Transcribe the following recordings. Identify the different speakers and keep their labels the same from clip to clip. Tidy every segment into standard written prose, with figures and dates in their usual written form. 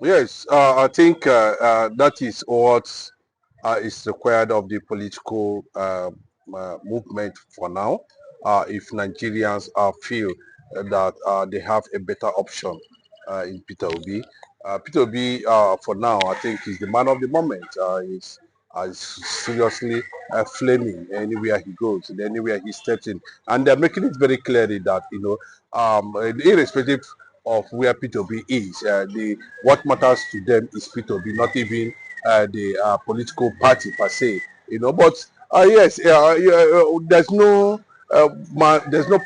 Speaker 1: Yes, I think that is what is required of the political movement for now. If Nigerians feel that they have a better option in Peter Obi. Peter Obi, for now, I think is the man of the moment. Is seriously flaming anywhere he goes, and anywhere he steps in, and they're making it very clearly that irrespective of where Peter Obi is, the what matters to them is Peter Obi, not even the political party per se. But yes, there's no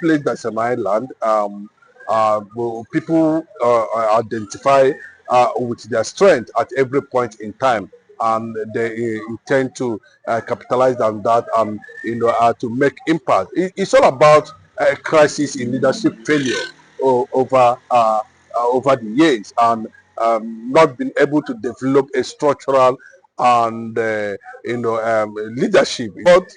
Speaker 1: place that's an island. Well, people identify with their strength at every point in time, and they intend to capitalize on that and to make impact. It's all about crisis in leadership failure over the years, and not being able to develop a structural and leadership. But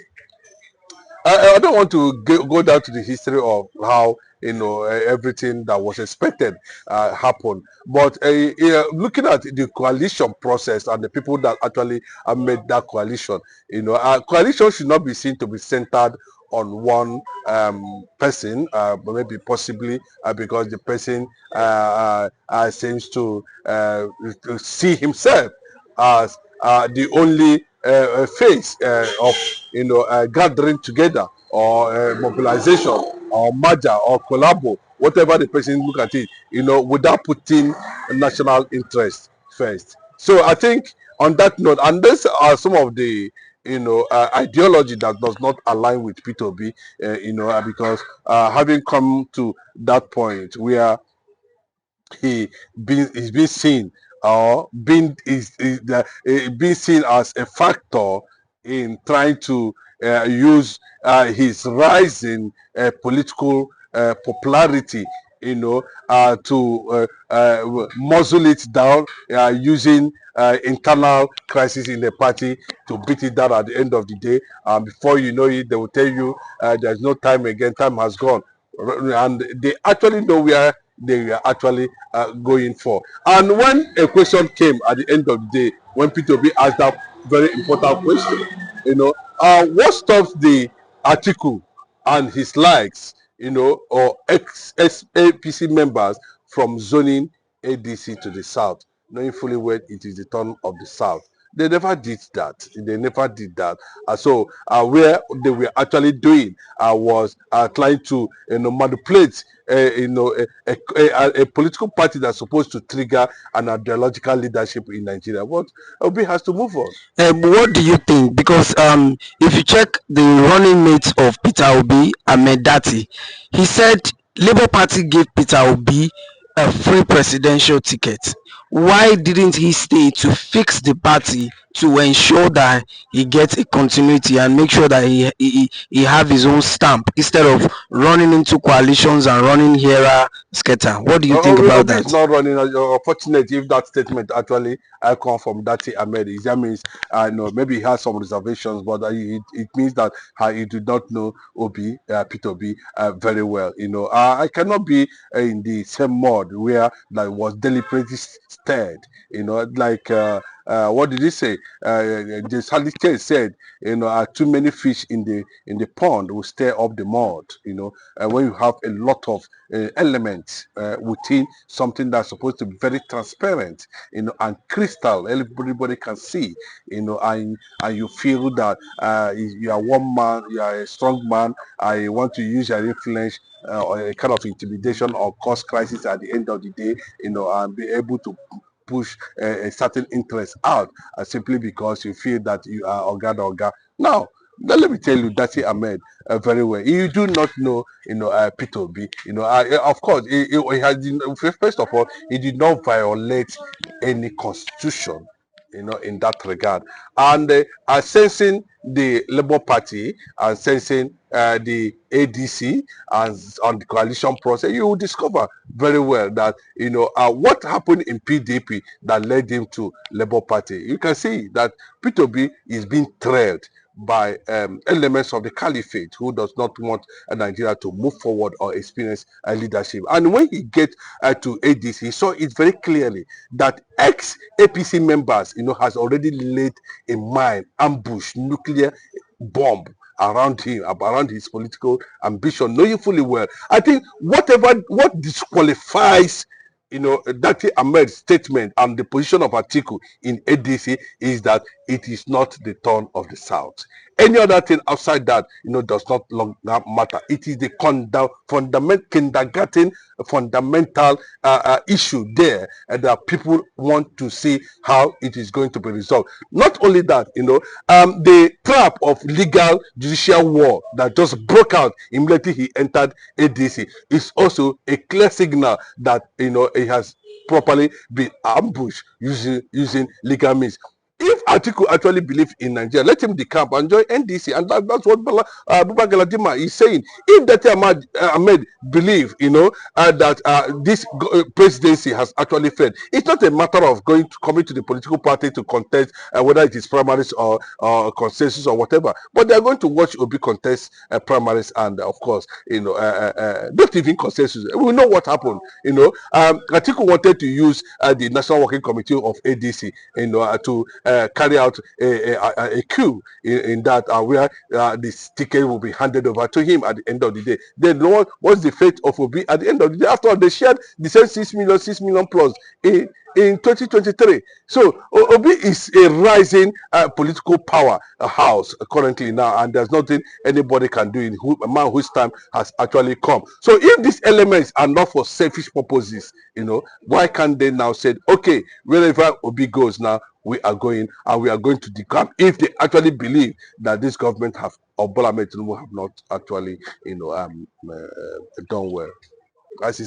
Speaker 1: I don't want to go down to the history of how everything that was expected happened. But looking at the coalition process and the people that actually made that coalition, coalition should not be seen to be centered on one person, but maybe possibly because the person seems to see himself as the only face of gathering together or mobilization or merger or collabo, whatever the person look at it, without putting national interest first. So I think on that note, and these are some of the ideology that does not align with P2B, because having come to that point where is being seen or being seen as a factor in trying to use his rising political popularity, to muzzle it down using internal crisis in the party to beat it down at the end of the day. Before you know it, they will tell you there's no time again, time has gone. And they actually know where they are actually going for. And when a question came at the end of the day, when P2B asked that very important question, what stops the article and his likes, or ex-APC members from zoning ADC to the south, knowing fully well it is the turn of the south? They never did that. They never did that. So where they were actually doing was trying to manipulate a political party that's supposed to trigger an ideological leadership in Nigeria. But Obi has to move on.
Speaker 2: What do you think? Because if you check the running mates of Peter Obi, Ahmed Dati, he said Labour Party gave Peter Obi a free presidential ticket. Why didn't he stay to fix the party to ensure that he gets a continuity and make sure that he have his own stamp instead of running into coalitions and running here scatter? What do you think about
Speaker 1: Obi is
Speaker 2: that?
Speaker 1: not running. Unfortunate if that statement actually come from Dati Ahmed. That means maybe he has some reservations, but it means that he did not know Obi, Peter Obi, very well. I cannot be in the same mode where that was deliberately stirred. Like what did he say? The Salite said, too many fish in the pond will stir up the mud. When you have a lot of elements within something that's supposed to be very transparent, and crystal, everybody can see, and you feel that you are one man, you are a strong man. I want to use your influence or a kind of intimidation or cause crisis at the end of the day, and be able to push a certain interest out simply because you feel that you are Oga. Now, let me tell you, Dati Ahmed, very well. You do not know, Peter Obi. Of course, he has. First of all, he did not violate any constitution, in that regard. And sensing the Labour Party and sensing the ADC and on the coalition process, you will discover very well that what happened in PDP that led him to Labour Party. You can see that P2B is being trailed by elements of the caliphate who does not want Nigeria to move forward or experience leadership. And when he get to ADC, he saw it very clearly that ex-APC members, has already laid a mine, ambush, nuclear bomb around him, around his political ambition, knowing fully well. I think what disqualifies Dati Ahmed's statement and the position of Atiku in ADC is that it is not the turn of the South. Any other thing outside that, does not longer matter. It is the kindergarten fundamental issue there, and that people want to see how it is going to be resolved. Not only that, the trap of legal judicial war that just broke out immediately he entered ADC is also a clear signal that it has properly been ambushed using legal means. If Atiku actually believes in Nigeria, let him decamp and join NDC, and that's what Abubakar Galadima is saying. If Dati Ahmed believe, that this presidency has actually failed, it's not a matter of coming to the political party to contest whether it is primaries or consensus or whatever. But they are going to watch Obi contest primaries, and of course, not even consensus. We know what happened. Atiku wanted to use the National Working Committee of ADC, to carry out a coup in that where this ticket will be handed over to him at the end of the day. Then what's the fate of Obi at the end of the day? After all, they shared the same 6 million plus in 2023. So Obi is a rising political power house currently now, and there's nothing anybody can do in a man whose time has actually come. So if these elements are not for selfish purposes, why can't they now say, okay, wherever Obi goes now, we are going, and we are going to decamp if they actually believe that this government or Bola Ahmed Tinubu have not actually done well. As